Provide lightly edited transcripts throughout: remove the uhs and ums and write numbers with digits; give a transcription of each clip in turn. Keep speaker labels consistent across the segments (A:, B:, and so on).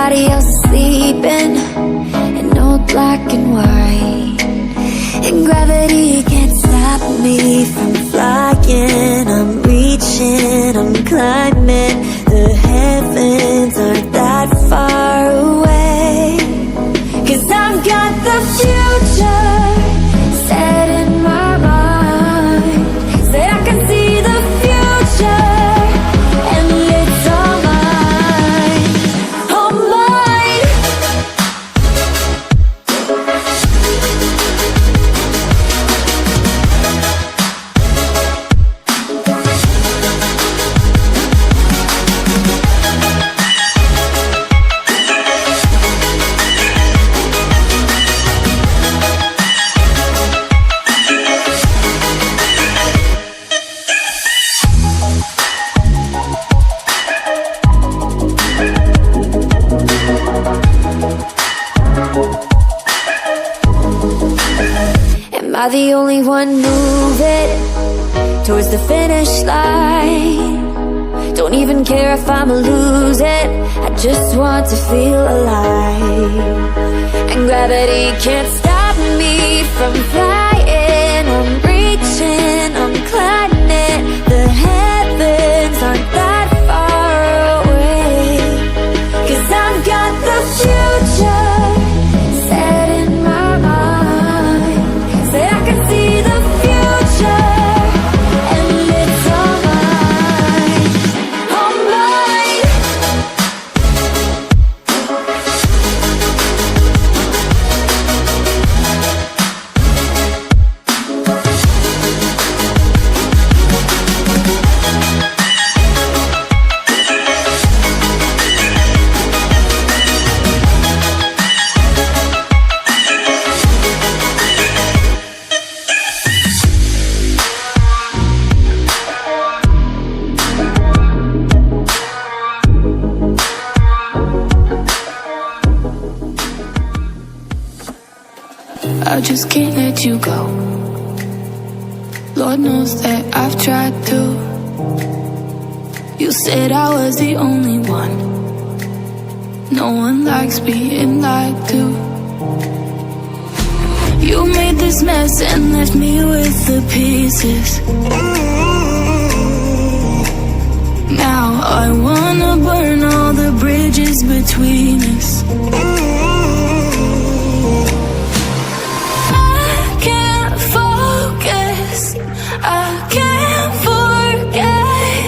A: everybody else is sleeping in old black and white, and gravity can't stop me from flying. I'm reaching, I'm climbing. The heavens aren't that far away, 'cause I've got the future set in my mind. Say I can see the future, and it's all mine, all mine. Am I the only one moving towards the finish line? Don't even care if I'ma lose it, I just want to feel alive. And gravity can't stop me from flying. I'm reaching, I'm climbing. The heavens aren't that far away, 'cause I've got the future set in my mind. Say I can see the future, and it's all mine, all mine.
B: I just can't let you go. Lord knows that I've tried to. You said I was the only one. No one likes being lied to. You made this mess and left me with the pieces. Now I wanna burn all the bridges between us. I can't forget.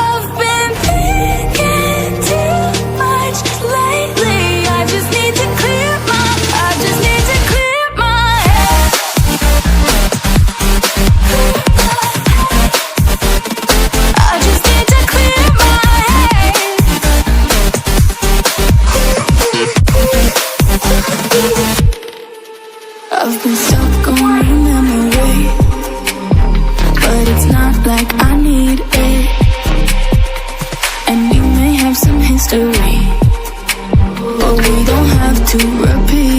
B: I've been thinking too much lately. I just need to clear my head. I just need to clear my head. I've been stuck on your memory, but it's not like I need it. And we may have some history, but we don't have to repeat.